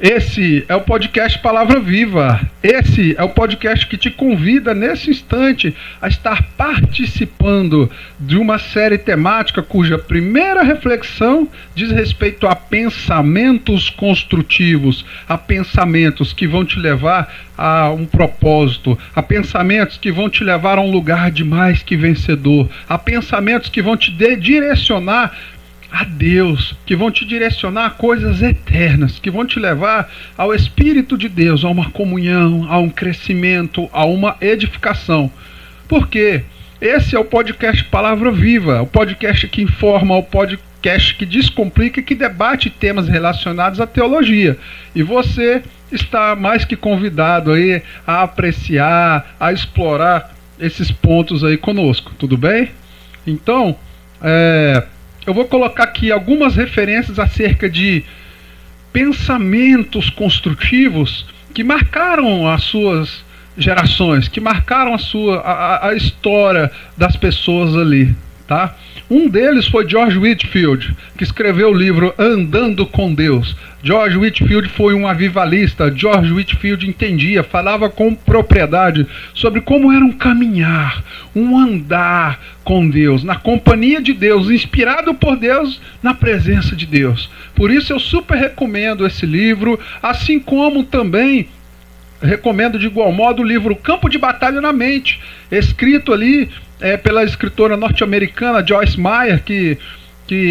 Esse é o podcast Palavra Viva. Esse é o podcast que te convida nesse instante a estar participando de uma série temática cuja primeira reflexão diz respeito a pensamentos construtivos, a pensamentos que vão te levar a um propósito, a pensamentos que vão te levar a um lugar de mais que vencedor, a pensamentos que vão te direcionar a Deus, que vão te direcionar a coisas eternas, que vão te levar ao Espírito de Deus, a uma comunhão, a um crescimento, a uma edificação. Por quê? Esse é o podcast Palavra Viva, o podcast que informa, o podcast que descomplica e que debate temas relacionados à teologia. E você está mais que convidado aí a apreciar, a explorar esses pontos aí conosco, tudo bem? Então, eu vou colocar aqui algumas referências acerca de pensamentos construtivos que marcaram as suas gerações, que marcaram a história das pessoas ali, tá? Um deles foi George Whitefield, que escreveu o livro Andando com Deus. George Whitefield foi um avivalista. George Whitefield entendia, falava com propriedade sobre como era um caminhar, um andar com Deus, na companhia de Deus, inspirado por Deus, na presença de Deus. Por isso eu super recomendo esse livro, assim como também recomendo de igual modo o livro Campo de Batalha na Mente, escrito ali pela escritora norte-americana Joyce Meyer, que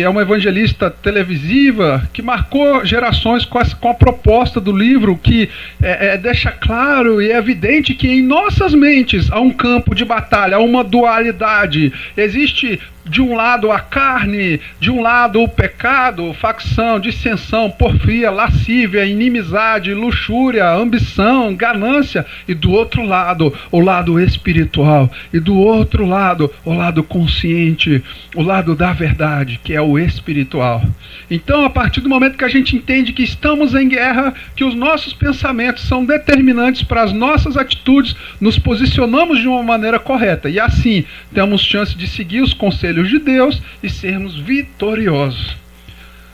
é uma evangelista televisiva, que marcou gerações com a proposta do livro, que deixa claro e é evidente que em nossas mentes há um campo de batalha, há uma dualidade. Existe de um lado a carne, de um lado o pecado, facção, dissensão, porfia, lascívia, inimizade, luxúria, ambição, ganância, e do outro lado o lado espiritual, e do outro lado o lado consciente, o lado da verdade, que é o espiritual. Então, a partir do momento que a gente entende que estamos em guerra, que os nossos pensamentos são determinantes para as nossas atitudes, nos posicionamos de uma maneira correta, e assim temos chance de seguir os conselhos de Deus e sermos vitoriosos.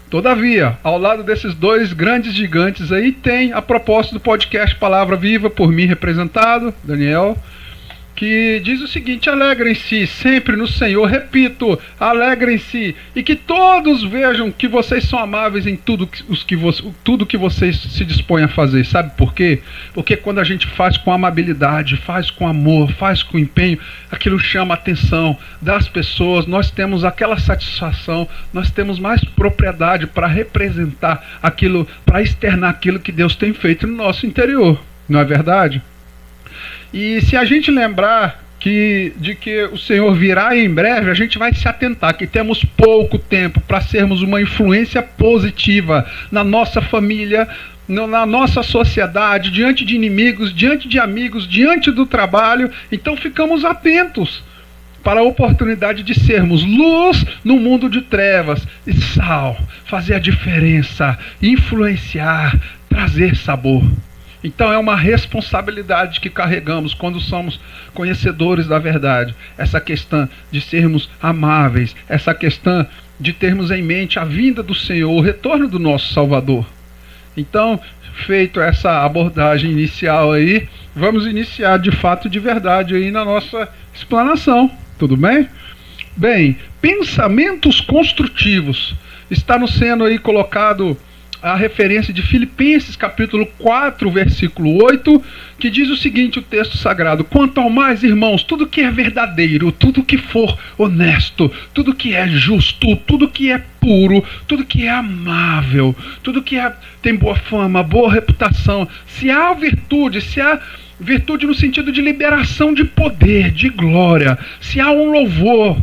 Todavia, ao lado desses dois grandes gigantes aí, tem a proposta do podcast Palavra Viva, por mim representado, Daniel, que diz o seguinte: alegrem-se sempre no Senhor, repito, alegrem-se, e que todos vejam que vocês são amáveis em tudo que vocês se dispõem a fazer. Sabe por quê? Porque quando a gente faz com amabilidade, faz com amor, faz com empenho, aquilo chama a atenção das pessoas, nós temos aquela satisfação, nós temos mais propriedade para representar aquilo, para externar aquilo que Deus tem feito no nosso interior, não é verdade? E se a gente lembrar de que o Senhor virá em breve, a gente vai se atentar que temos pouco tempo para sermos uma influência positiva na nossa família, na nossa sociedade, diante de inimigos, diante de amigos, diante do trabalho. Então ficamos atentos para a oportunidade de sermos luz no mundo de trevas e sal, fazer a diferença, influenciar, trazer sabor. Então é uma responsabilidade que carregamos quando somos conhecedores da verdade. Essa questão de sermos amáveis, essa questão de termos em mente a vinda do Senhor, o retorno do nosso Salvador. Então, feito essa abordagem inicial aí, vamos iniciar de fato, de verdade aí na nossa explanação. Tudo bem? Bem, pensamentos construtivos. Está no sendo aí colocado a referência de Filipenses capítulo 4, versículo 8, que diz o seguinte, o texto sagrado: quanto ao mais, irmãos, tudo que é verdadeiro, tudo que for honesto, tudo que é justo, tudo que é puro, tudo que é amável, tudo que tem boa fama, boa reputação, se há virtude no sentido de liberação de poder, de glória, se há um louvor,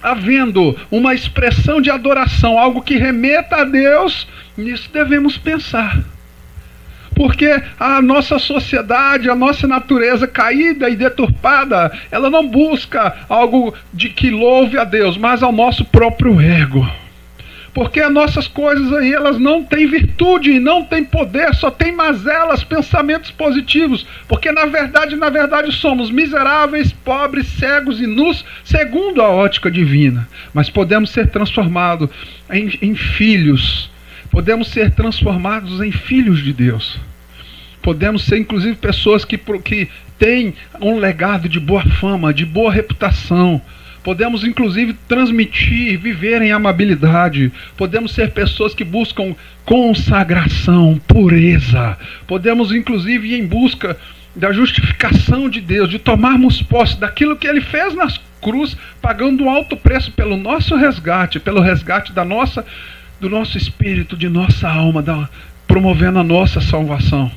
havendo uma expressão de adoração, algo que remeta a Deus, nisso devemos pensar. Porque a nossa sociedade, a nossa natureza caída e deturpada, ela não busca algo de que louve a Deus, mas ao nosso próprio ego. Porque as nossas coisas aí, elas não têm virtude, não têm poder, só têm mazelas, pensamentos positivos. Porque na verdade somos miseráveis, pobres, cegos e nus, segundo a ótica divina. Mas podemos ser transformados em filhos, Podemos ser transformados em filhos de Deus. Podemos ser, inclusive, pessoas que têm um legado de boa fama, de boa reputação. Podemos, inclusive, transmitir, viver em amabilidade. Podemos ser pessoas que buscam consagração, pureza. Podemos, inclusive, ir em busca da justificação de Deus, de tomarmos posse daquilo que Ele fez na cruz, pagando um alto preço pelo nosso resgate, pelo resgate do nosso espírito, de nossa alma, promovendo a nossa salvação.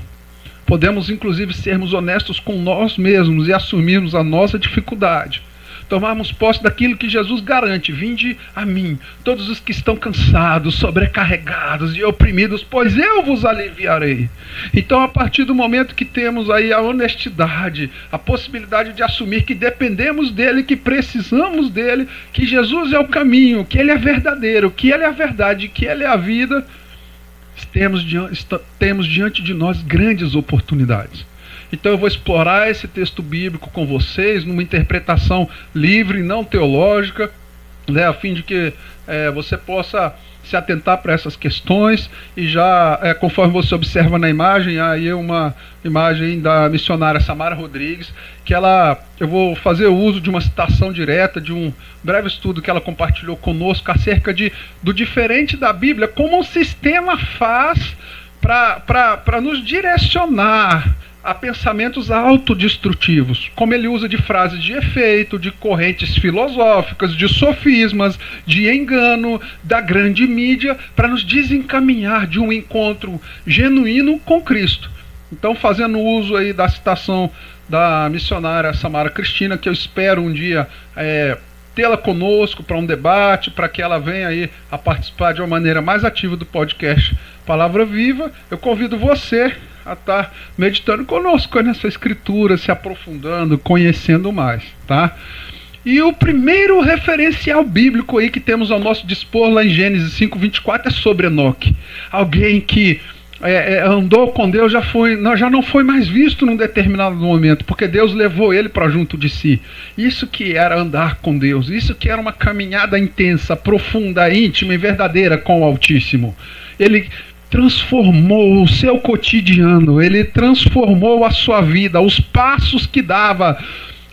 Podemos, inclusive, sermos honestos com nós mesmos e assumirmos a nossa dificuldade. Tomarmos posse daquilo que Jesus garante: vinde a mim, todos os que estão cansados, sobrecarregados e oprimidos, pois eu vos aliviarei. Então, a partir do momento que temos aí a honestidade, a possibilidade de assumir que dependemos dele, que precisamos dele, que Jesus é o caminho, que ele é verdadeiro, que ele é a verdade, que ele é a vida, temos diante de nós grandes oportunidades. Então eu vou explorar esse texto bíblico com vocês, numa interpretação livre, não teológica, a fim de que você possa se atentar para essas questões. E já, conforme você observa na imagem, aí é uma imagem da missionária Samara Rodrigues, que eu vou fazer uso de uma citação direta, de um breve estudo que ela compartilhou conosco acerca do diferente da Bíblia, como um sistema faz para nos direcionar a pensamentos autodestrutivos, como ele usa de frases de efeito, de correntes filosóficas, de sofismas, de engano, da grande mídia, para nos desencaminhar de um encontro genuíno com Cristo. Então, fazendo uso aí da citação da missionária Samara Cristina, que eu espero um dia tê-la conosco para um debate, para que ela venha aí a participar de uma maneira mais ativa do podcast Palavra Viva, eu convido você a estar meditando conosco nessa escritura, se aprofundando, conhecendo mais, tá? E o primeiro referencial bíblico aí que temos ao nosso dispor lá em Gênesis 5:24 é sobre Enoque. Alguém que andou com Deus, já não foi mais visto num determinado momento, porque Deus levou ele para junto de si. Isso que era andar com Deus, isso que era uma caminhada intensa, profunda, íntima e verdadeira com o Altíssimo. Ele transformou o seu cotidiano, ele transformou a sua vida, os passos que dava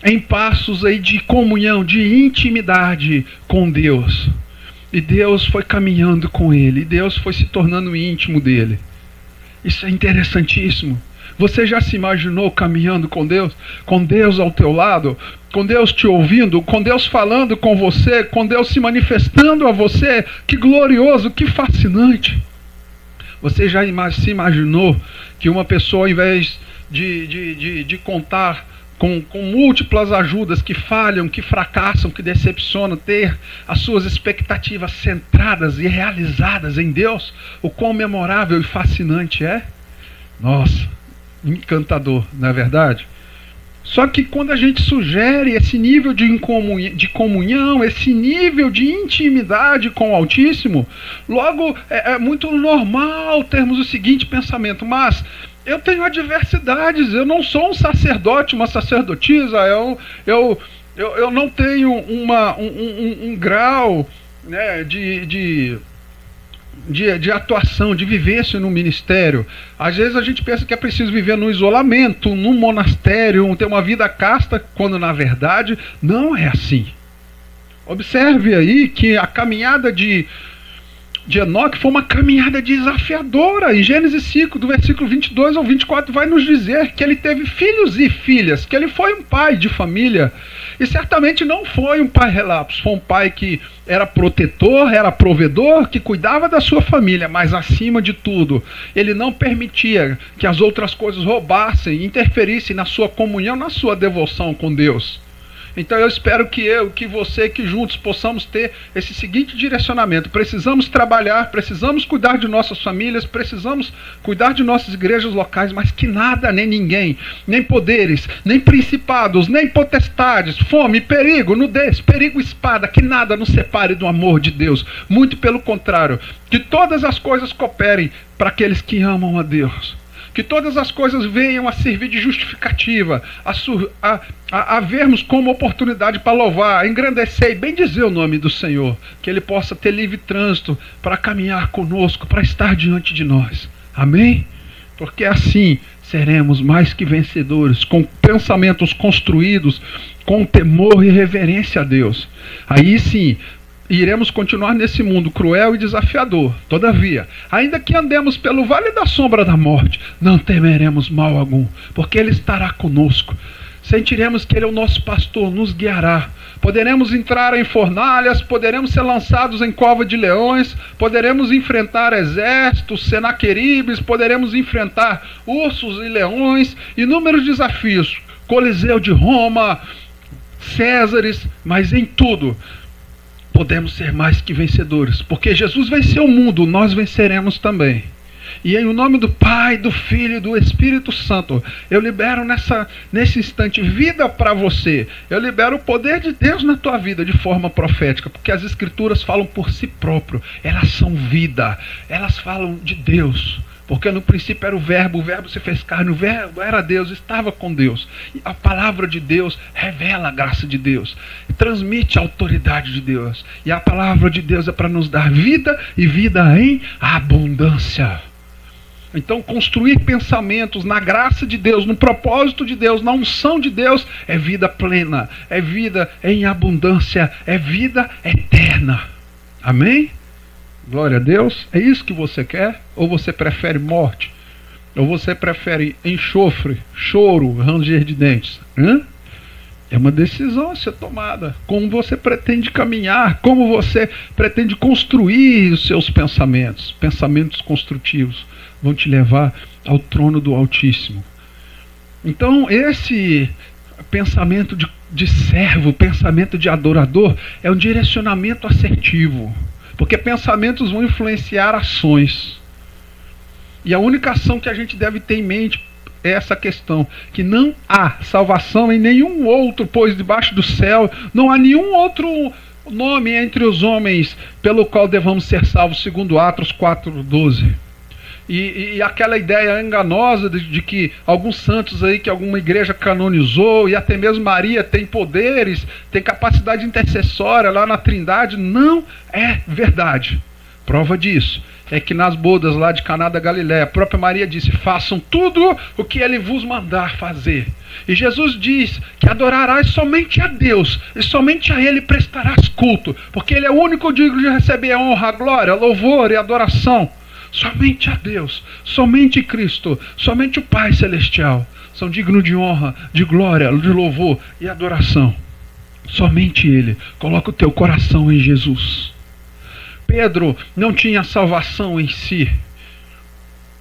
em passos aí de comunhão, de intimidade com Deus. E Deus foi caminhando com ele, e Deus foi se tornando íntimo dele. Isso é interessantíssimo. Você já se imaginou caminhando com Deus ao teu lado, com Deus te ouvindo, com Deus falando com você, com Deus se manifestando a você? Que glorioso, que fascinante. Você já se imaginou que uma pessoa, ao invés de contar com múltiplas ajudas que falham, que fracassam, que decepcionam, ter as suas expectativas centradas e realizadas em Deus, o quão memorável e fascinante é? Nossa, encantador, não é verdade? Só que quando a gente sugere esse nível de comunhão, esse nível de intimidade com o Altíssimo, logo é muito normal termos o seguinte pensamento: mas eu tenho adversidades, eu não sou um sacerdote, uma sacerdotisa, eu não tenho um grau, né, de atuação, de vivência no ministério. Às vezes a gente pensa que é preciso viver no isolamento, num monastério, ter uma vida casta, quando na verdade não é assim. Observe aí que a caminhada de Enoque foi uma caminhada desafiadora. Em Gênesis 5, do versículo 22 ao 24, vai nos dizer que ele teve filhos e filhas, que ele foi um pai de família. E certamente não foi um pai relapso, foi um pai que era protetor, era provedor, que cuidava da sua família, mas acima de tudo, ele não permitia que as outras coisas roubassem, interferissem na sua comunhão, na sua devoção com Deus. Então eu espero que você, que juntos possamos ter esse seguinte direcionamento: precisamos trabalhar, precisamos cuidar de nossas famílias, precisamos cuidar de nossas igrejas locais, mas que nada, nem ninguém, nem poderes, nem principados, nem potestades, fome, perigo, nudez, perigo, espada, que nada nos separe do amor de Deus. Muito pelo contrário, que todas as coisas cooperem para aqueles que amam a Deus, que todas as coisas venham a servir de justificativa, a vermos como oportunidade para louvar, engrandecer e bendizer o nome do Senhor, que Ele possa ter livre trânsito para caminhar conosco, para estar diante de nós. Amém? Porque assim seremos mais que vencedores, com pensamentos construídos, com temor e reverência a Deus. Aí sim, iremos continuar nesse mundo cruel e desafiador. Todavia, ainda que andemos pelo vale da sombra da morte, não temeremos mal algum, porque Ele estará conosco. Sentiremos que Ele é o nosso pastor, nos guiará. Poderemos entrar em fornalhas, poderemos ser lançados em cova de leões, poderemos enfrentar exércitos, senaqueribes, poderemos enfrentar ursos e leões, inúmeros desafios, Coliseu de Roma, Césares, mas em tudo podemos ser mais que vencedores, porque Jesus venceu o mundo, nós venceremos também. E em nome do Pai, do Filho e do Espírito Santo, eu libero nesse instante vida para você. Eu libero o poder de Deus na tua vida de forma profética, porque as Escrituras falam por si próprio. Elas são vida, elas falam de Deus. Porque no princípio era o verbo se fez carne, o verbo era Deus, estava com Deus. E a palavra de Deus revela a graça de Deus, transmite a autoridade de Deus. E a palavra de Deus é para nos dar vida e vida em abundância. Então construir pensamentos na graça de Deus, no propósito de Deus, na unção de Deus, é vida plena, é vida em abundância, é vida eterna. Amém? Glória a Deus. É isso que você quer? Ou você prefere morte? Ou você prefere enxofre, choro, ranger de dentes? É uma decisão a ser tomada. Como você pretende caminhar, como você pretende construir os seus pensamentos. Pensamentos construtivos vão te levar ao trono do Altíssimo. Então esse pensamento de servo, pensamento de adorador, é um direcionamento assertivo. Porque pensamentos vão influenciar ações. E a única ação que a gente deve ter em mente é essa questão, que não há salvação em nenhum outro, pois debaixo do céu não há nenhum outro nome entre os homens pelo qual devamos ser salvos, segundo Atos 4:12. E aquela ideia enganosa de que alguns santos aí, que alguma igreja canonizou, e até mesmo Maria tem poderes, tem capacidade intercessória lá na Trindade, não é verdade. Prova disso é que nas bodas lá de Caná da Galileia, a própria Maria disse: façam tudo o que Ele vos mandar fazer. E Jesus diz que adorarás somente a Deus, e somente a Ele prestarás culto, porque Ele é o único digno de receber a honra, a glória, a louvor e a adoração. Somente a Deus, somente Cristo, somente o Pai Celestial são dignos de honra, de glória, de louvor e adoração. Somente Ele. Coloca o teu coração em Jesus. Pedro não tinha salvação em si.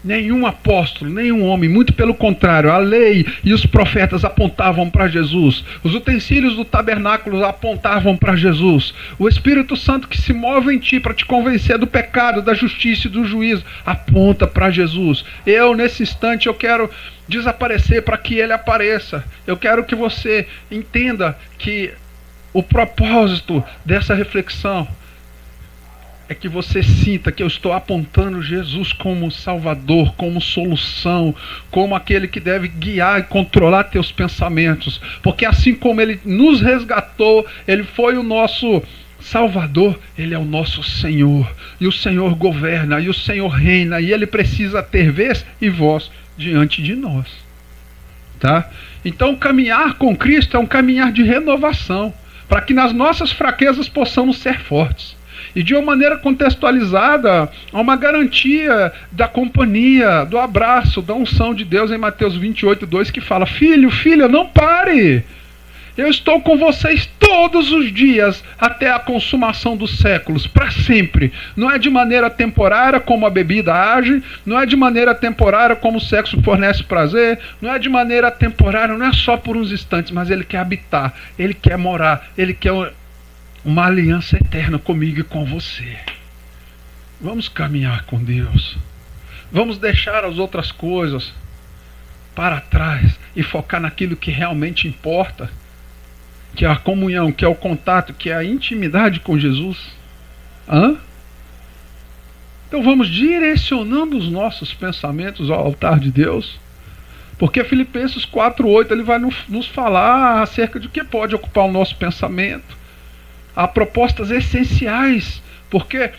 Nenhum apóstolo, nenhum homem, muito pelo contrário, a lei e os profetas apontavam para Jesus. Os utensílios do tabernáculo apontavam para Jesus. O Espírito Santo que se move em ti para te convencer do pecado, da justiça e do juízo, aponta para Jesus. Nesse instante, eu quero desaparecer para que Ele apareça. Eu quero que você entenda que o propósito dessa reflexão é que você sinta que eu estou apontando Jesus como Salvador, como solução, como aquele que deve guiar e controlar teus pensamentos. Porque assim como Ele nos resgatou, Ele foi o nosso Salvador, Ele é o nosso Senhor. E o Senhor governa, e o Senhor reina, e Ele precisa ter vez e voz diante de nós. Tá? Então caminhar com Cristo é um caminhar de renovação, para que nas nossas fraquezas possamos ser fortes. E de uma maneira contextualizada, há uma garantia da companhia, do abraço, da unção de Deus em Mateus 28:2, que fala: filho, filha, não pare! Eu estou com vocês todos os dias até a consumação dos séculos, para sempre. Não é de maneira temporária como a bebida age, não é de maneira temporária como o sexo fornece prazer, não é de maneira temporária, não é só por uns instantes, mas Ele quer habitar, Ele quer morar, Ele quer uma aliança eterna comigo e com você. Vamos caminhar com Deus. Vamos deixar as outras coisas para trás e focar naquilo que realmente importa, que é a comunhão, que é o contato, que é a intimidade com Jesus. Então vamos direcionando os nossos pensamentos ao altar de Deus. Porque Filipenses 4:8 ele vai nos falar acerca de que pode ocupar o nosso pensamento. Há propostas essenciais, porque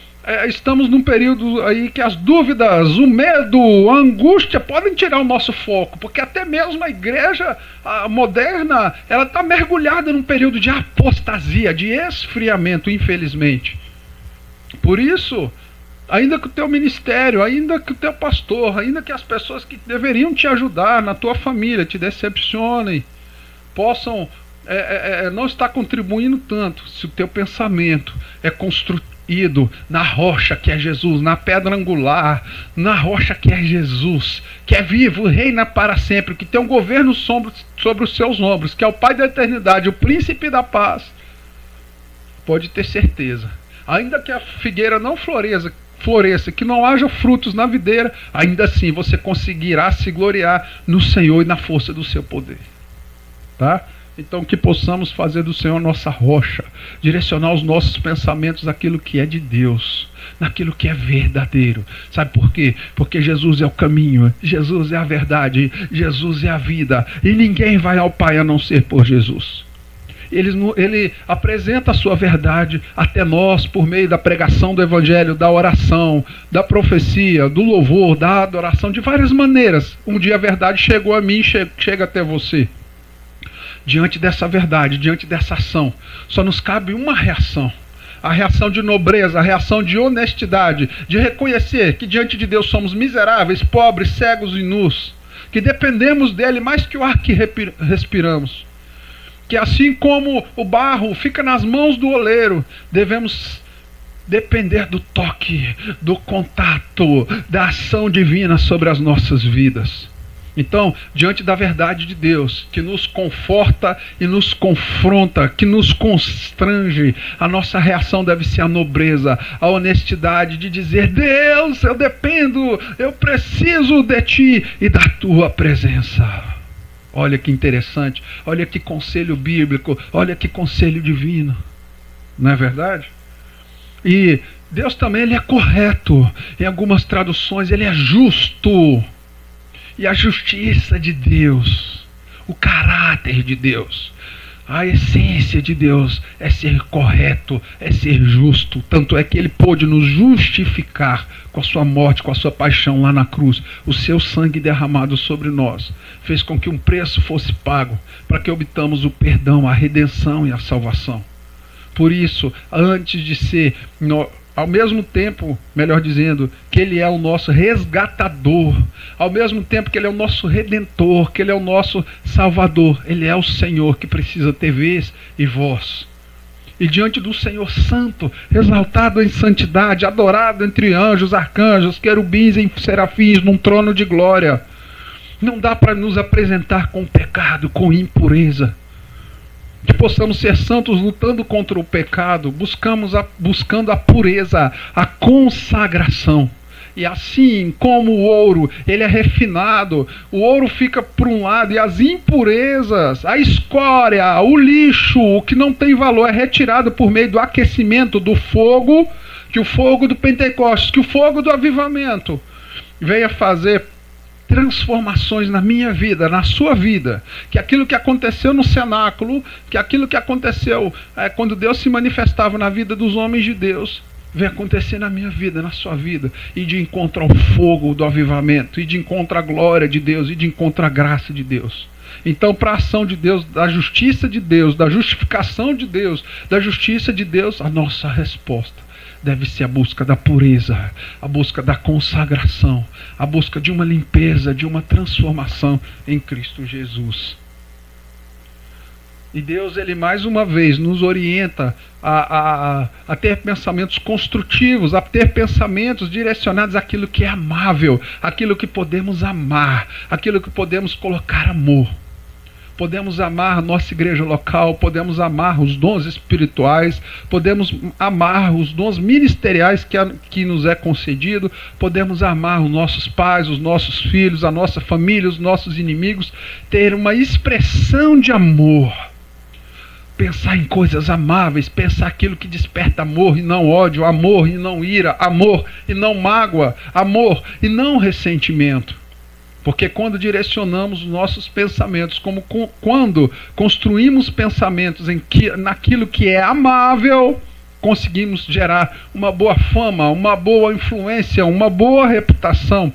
estamos num período aí que as dúvidas, o medo, a angústia podem tirar o nosso foco, porque até mesmo a igreja moderna, ela está mergulhada num período de apostasia, de esfriamento, infelizmente. Por isso, ainda que o teu ministério, ainda que o teu pastor, ainda que as pessoas que deveriam te ajudar na tua família te decepcionem, possam não estar contribuindo tanto, se o teu pensamento é construído na rocha que é Jesus, na pedra angular, na rocha que é Jesus, que é vivo, reina para sempre, que tem um governo sobre os seus ombros, que é o Pai da eternidade, o príncipe da paz. Pode ter certeza, ainda que a figueira não floresça, que não haja frutos na videira, ainda assim você conseguirá se gloriar no Senhor e na força do seu poder. Tá? Então que possamos fazer do Senhor nossa rocha, direcionar os nossos pensamentos naquilo que é de Deus, naquilo que é verdadeiro. Sabe por quê? Porque Jesus é o caminho, Jesus é a verdade, Jesus é a vida, e ninguém vai ao Pai a não ser por Jesus. Ele apresenta a sua verdade até nós por meio da pregação do Evangelho, da oração, da profecia, do louvor, da adoração, de várias maneiras. Um dia a verdade chegou a mim, chega até você. Diante dessa verdade, diante dessa ação, só nos cabe uma reação. A reação de nobreza, a reação de honestidade, de reconhecer que diante de Deus somos miseráveis, pobres, cegos e nus, que dependemos dele mais que o ar que respiramos. Que assim como o barro fica nas mãos do oleiro, devemos depender do toque, do contato, da ação divina sobre as nossas vidas. Então, diante da verdade de Deus, que nos conforta e nos confronta, que nos constrange, a nossa reação deve ser a nobreza, a honestidade de dizer: Deus, eu dependo, eu preciso de Ti e da Tua presença. Olha que interessante, olha que conselho bíblico, olha que conselho divino. Não é verdade? E Deus também ele é correto. Em algumas traduções ele é justo. E a justiça de Deus, o caráter de Deus, a essência de Deus é ser correto, é ser justo. Tanto é que ele pôde nos justificar com a sua morte, com a sua paixão lá na cruz. O seu sangue derramado sobre nós fez com que um preço fosse pago para que obtamos o perdão, a redenção e a salvação. Por isso, antes de ser, ao mesmo tempo, melhor dizendo, que ele é o nosso resgatador, ao mesmo tempo que ele é o nosso redentor, que ele é o nosso salvador, ele é o Senhor que precisa ter vez e voz. E diante do Senhor santo, exaltado em santidade, adorado entre anjos, arcanjos, querubins e serafins, num trono de glória, não dá para nos apresentar com pecado, com impureza. Que possamos ser santos lutando contra o pecado, buscando a pureza, a consagração. E assim como o ouro, ele é refinado, o ouro fica por um lado e as impurezas, a escória, o lixo, o que não tem valor é retirado por meio do aquecimento do fogo, que o fogo do Pentecostes, que o fogo do avivamento venha fazer transformações na minha vida, na sua vida, que aquilo que aconteceu no cenáculo, que aquilo que aconteceu quando Deus se manifestava na vida dos homens de Deus, venha acontecer na minha vida, na sua vida, e de encontro ao fogo do avivamento, e de encontro à glória de Deus, e de encontro à graça de Deus. Então, para a ação de Deus, da justiça de Deus, da justificação de Deus, da justiça de Deus, a nossa resposta deve ser a busca da pureza, a busca da consagração, a busca de uma limpeza, de uma transformação em Cristo Jesus. E Deus, ele mais uma vez nos orienta a ter pensamentos construtivos, a ter pensamentos direcionados àquilo que é amável, àquilo que podemos amar, àquilo que podemos colocar amor. Podemos amar a nossa igreja local, podemos amar os dons espirituais, podemos amar os dons ministeriais que nos é concedido, podemos amar os nossos pais, os nossos filhos, a nossa família, os nossos inimigos, ter uma expressão de amor. Pensar em coisas amáveis, pensar aquilo que desperta amor e não ódio, amor e não ira, amor e não mágoa, amor e não ressentimento. Porque quando direcionamos os nossos pensamentos, quando construímos pensamentos naquilo que é amável, conseguimos gerar uma boa fama, uma boa influência, uma boa reputação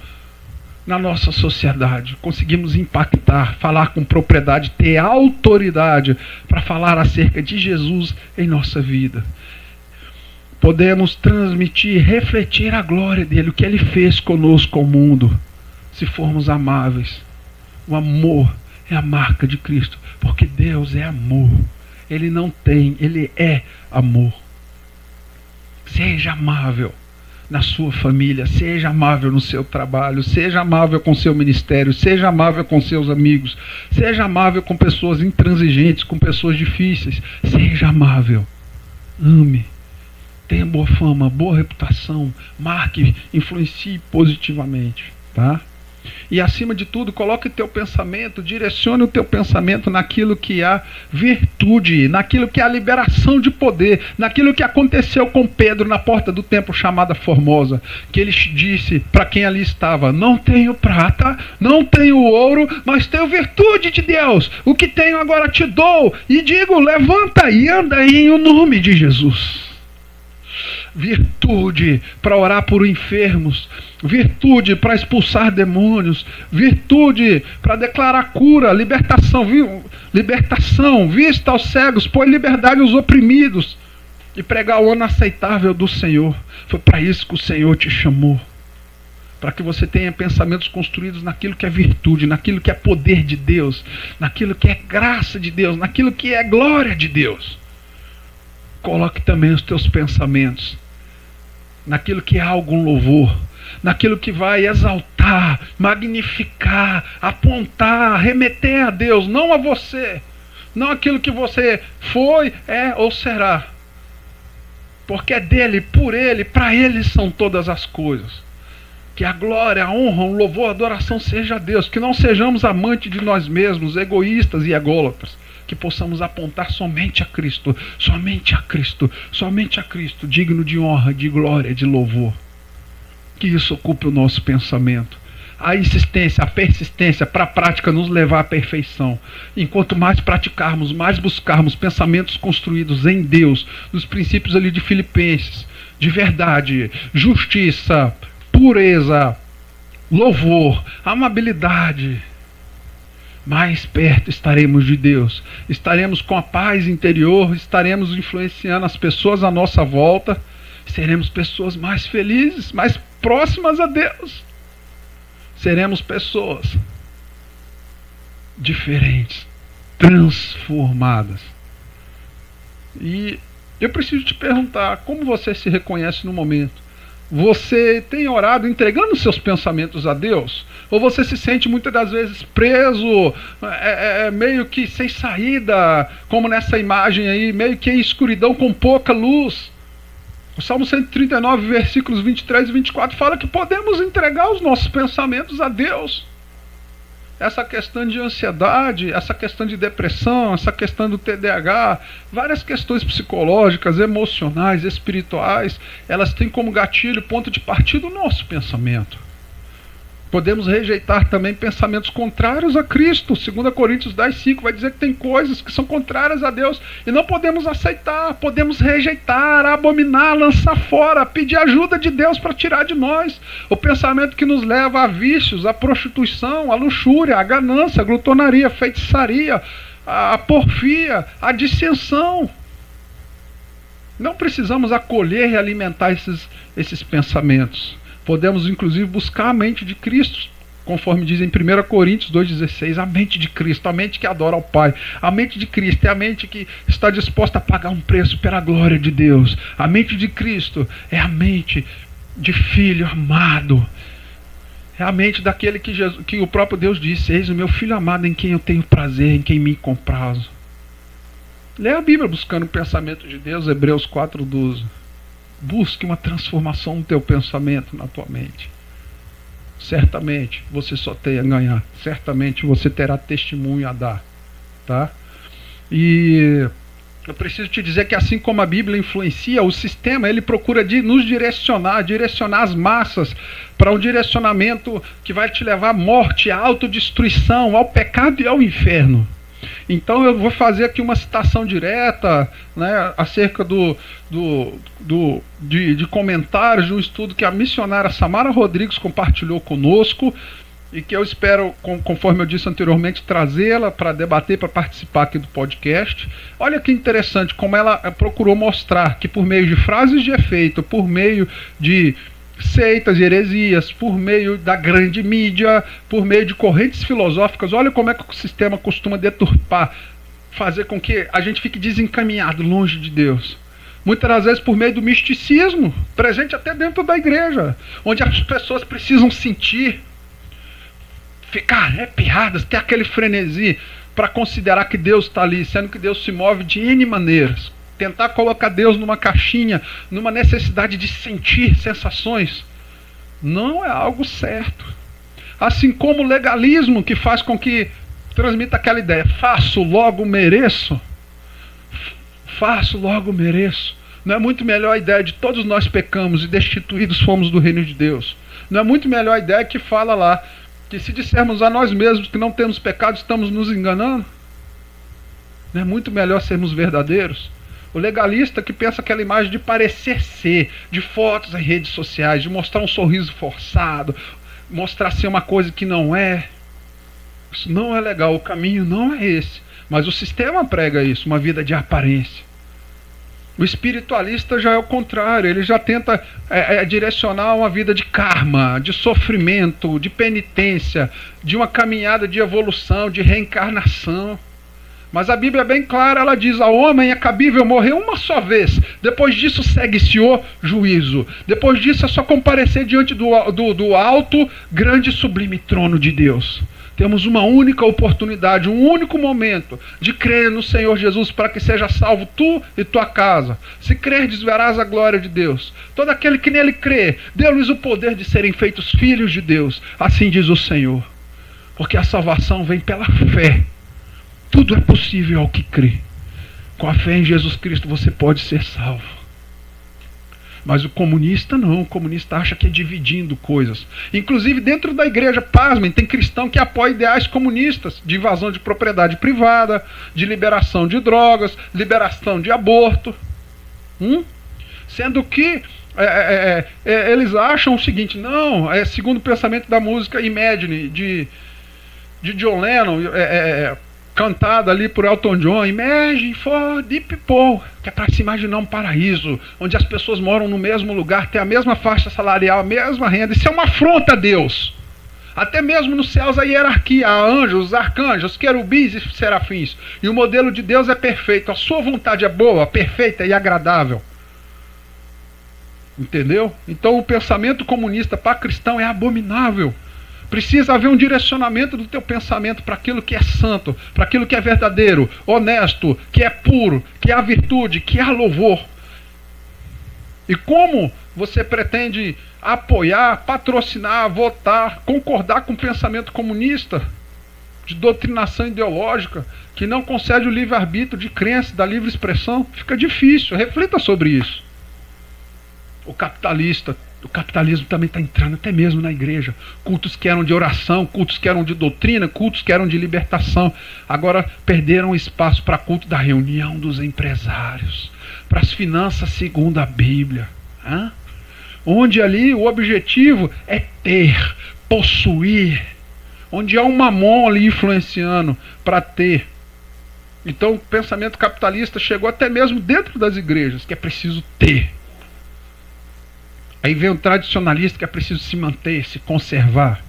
na nossa sociedade. Conseguimos impactar, falar com propriedade, ter autoridade para falar acerca de Jesus em nossa vida. Podemos transmitir, refletir a glória dele, o que ele fez conosco ao mundo, se formos amáveis. O amor é a marca de Cristo, porque Deus é amor. Ele é amor. Seja amável na sua família, seja amável no seu trabalho, seja amável com seu ministério, seja amável com seus amigos, seja amável com pessoas intransigentes, com pessoas difíceis, seja amável, ame, tenha boa fama, boa reputação, marque, influencie positivamente, tá? E acima de tudo, coloque o teu pensamento, direcione o teu pensamento naquilo que há virtude, naquilo que há liberação de poder, naquilo que aconteceu com Pedro na porta do templo chamada Formosa, que ele disse para quem ali estava: não tenho prata, não tenho ouro, mas tenho virtude de Deus, o que tenho agora te dou, e digo, levanta e anda em o nome de Jesus. Virtude para orar por enfermos, virtude para expulsar demônios, virtude para declarar cura, libertação, vista aos cegos, pôr liberdade aos oprimidos e pregar o ano aceitável do Senhor. Foi para isso que o Senhor te chamou, para que você tenha pensamentos construídos naquilo que é virtude, naquilo que é poder de Deus, naquilo que é graça de Deus, naquilo que é glória de Deus. Coloque também os teus pensamentos naquilo que é algum louvor, naquilo que vai exaltar, magnificar, apontar, remeter a Deus, não a você, não aquilo que você foi, é ou será, porque é dele, por ele, para ele são todas as coisas. Que a glória, a honra, o louvor, a adoração seja a Deus, que não sejamos amantes de nós mesmos, egoístas e ególatras, que possamos apontar somente a Cristo, somente a Cristo, somente a Cristo, digno de honra, de glória, de louvor. Que isso ocupe o nosso pensamento. A insistência, a persistência para a prática nos levar à perfeição. Enquanto mais praticarmos, mais buscarmos pensamentos construídos em Deus, nos princípios ali de Filipenses, de verdade, justiça, pureza, louvor, amabilidade, mais perto estaremos de Deus, estaremos com a paz interior, estaremos influenciando as pessoas à nossa volta, seremos pessoas mais felizes, mais próximas a Deus, seremos pessoas diferentes, transformadas. E eu preciso te perguntar, como você se reconhece no momento? Você tem orado entregando seus pensamentos a Deus? Ou você se sente muitas das vezes preso, meio que sem saída, como nessa imagem aí, meio que em escuridão com pouca luz? O Salmo 139, versículos 23 e 24 fala que podemos entregar os nossos pensamentos a Deus. Essa questão de ansiedade, essa questão de depressão, essa questão do TDAH, várias questões psicológicas, emocionais, espirituais, elas têm como gatilho, ponto de partida, o nosso pensamento. Podemos rejeitar também pensamentos contrários a Cristo. 2 Coríntios 10:5 vai dizer que tem coisas que são contrárias a Deus e não podemos aceitar, podemos rejeitar, abominar, lançar fora, pedir ajuda de Deus para tirar de nós o pensamento que nos leva a vícios, a prostituição, a luxúria, a ganância, a glutonaria, a feitiçaria, a porfia, a dissensão. Não precisamos acolher e alimentar esses pensamentos. Podemos, inclusive, buscar a mente de Cristo, conforme diz em 1 Coríntios 2,16, a mente de Cristo, a mente que adora ao Pai. A mente de Cristo é a mente que está disposta a pagar um preço pela glória de Deus. A mente de Cristo é a mente de filho amado. É a mente daquele que o próprio Deus disse: eis o meu filho amado em quem eu tenho prazer, em quem me comprazo. Leia a Bíblia buscando o pensamento de Deus, Hebreus 4,12. Busque uma transformação no teu pensamento, na tua mente. Certamente você só tem a ganhar. Certamente você terá testemunho a dar. Tá? E Eu preciso te dizer que assim como a Bíblia influencia, o sistema ele procura nos direcionar as massas para um direcionamento que vai te levar à morte, à autodestruição, ao pecado e ao inferno. Então eu vou fazer aqui uma citação direta, né, acerca de comentários de um estudo que a missionária Samara Rodrigues compartilhou conosco, e que eu espero, conforme eu disse anteriormente, trazê-la para debater, para participar aqui do podcast. Olha que interessante como ela procurou mostrar que por meio de frases de efeito, por meio de seitas e heresias, por meio da grande mídia, por meio de correntes filosóficas, olha como é que o sistema costuma deturpar, fazer com que a gente fique desencaminhado, longe de Deus. Muitas das vezes por meio do misticismo, presente até dentro da igreja, onde as pessoas precisam sentir, ficar arrepiadas, ter aquele frenesi para considerar que Deus está ali, sendo que Deus se move de N maneiras. Tentar colocar Deus numa caixinha, numa necessidade de sentir sensações, não é algo certo. Assim como o legalismo, que faz com que transmita aquela ideia: faço, logo mereço. Faço, logo mereço. Não é muito melhor a ideia de todos nós pecamos e destituídos fomos do reino de Deus? Não é muito melhor a ideia que fala lá que se dissermos a nós mesmos que não temos pecado, estamos nos enganando? Não é muito melhor sermos verdadeiros? O legalista que pensa aquela imagem de parecer ser, de fotos em redes sociais, de mostrar um sorriso forçado, mostrar ser uma coisa que não é. Isso não é legal, o caminho não é esse. Mas o sistema prega isso, uma vida de aparência. O espiritualista já é o contrário, ele já tenta direcionar uma vida de karma, de sofrimento, de penitência, de uma caminhada de evolução, de reencarnação. Mas a Bíblia é bem clara, ela diz: ao homem é cabível morrer uma só vez, depois disso segue-se o juízo. Depois disso é só comparecer diante do alto, grande e sublime trono de Deus. Temos uma única oportunidade, um único momento de crer no Senhor Jesus para que seja salvo tu e tua casa. Se crerdes, verás a glória de Deus. Todo aquele que nele crê, deu-lhes o poder de serem feitos filhos de Deus. Assim diz o Senhor. Porque a salvação vem pela fé. Tudo é possível ao que crê. Com a fé em Jesus Cristo você pode ser salvo. Mas o comunista não, o comunista acha que é dividindo coisas. Inclusive dentro da igreja, pasmem, tem cristão que apoia ideais comunistas, de invasão de propriedade privada, de liberação de drogas, liberação de aborto. Sendo que eles acham o seguinte: não, segundo o pensamento da música Imagine, de John Lennon, cantada ali por Elton John, Imagine for the people, que é para se imaginar um paraíso, onde as pessoas moram no mesmo lugar, têm a mesma faixa salarial, a mesma renda. Isso é uma afronta a Deus. Até mesmo nos céus a hierarquia, há anjos, arcanjos, querubins e serafins. E o modelo de Deus é perfeito, a sua vontade é boa, perfeita e agradável. Entendeu? Então o pensamento comunista para cristão é abominável. Precisa haver um direcionamento do teu pensamento para aquilo que é santo, para aquilo que é verdadeiro, honesto, que é puro, que há virtude, que há louvor. E como você pretende apoiar, patrocinar, votar, concordar com o pensamento comunista, de doutrinação ideológica, que não concede o livre-arbítrio de crença, da livre expressão? Fica difícil, reflita sobre isso. O capitalismo também está entrando até mesmo na igreja. Cultos que eram de oração, cultos que eram de doutrina, cultos que eram de libertação, agora perderam espaço para culto da reunião dos empresários, para as finanças segundo a Bíblia. Onde ali o objetivo é ter, possuir, onde há um mamon ali influenciando para ter. Então o pensamento capitalista chegou até mesmo dentro das igrejas, que é preciso ter. Aí vem o tradicionalista, que é preciso se manter, se conservar.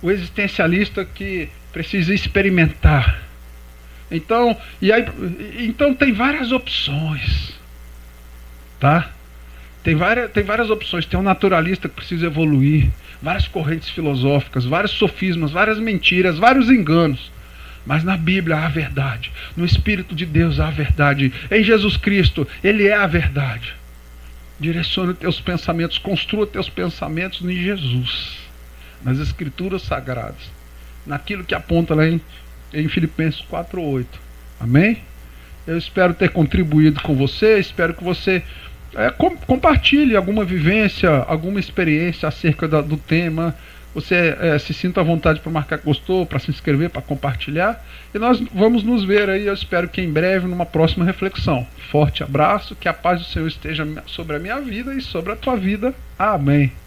O existencialista, que precisa experimentar. Então tem várias opções. Tá? Tem várias opções. Tem um naturalista que precisa evoluir. Várias correntes filosóficas, vários sofismas, várias mentiras, vários enganos. Mas na Bíblia há a verdade. No Espírito de Deus há a verdade. Em Jesus Cristo, Ele é a verdade. Direcione teus pensamentos, construa teus pensamentos em Jesus, nas Escrituras Sagradas, naquilo que aponta lá em Filipenses 4:8. Amém? Eu espero ter contribuído com você, espero que você compartilhe alguma vivência, alguma experiência acerca do tema. Você se sinta à vontade para marcar que gostou, para se inscrever, para compartilhar. E nós vamos nos ver aí, eu espero que em breve, numa próxima reflexão. Forte abraço, que a paz do Senhor esteja sobre a minha vida e sobre a tua vida. Amém.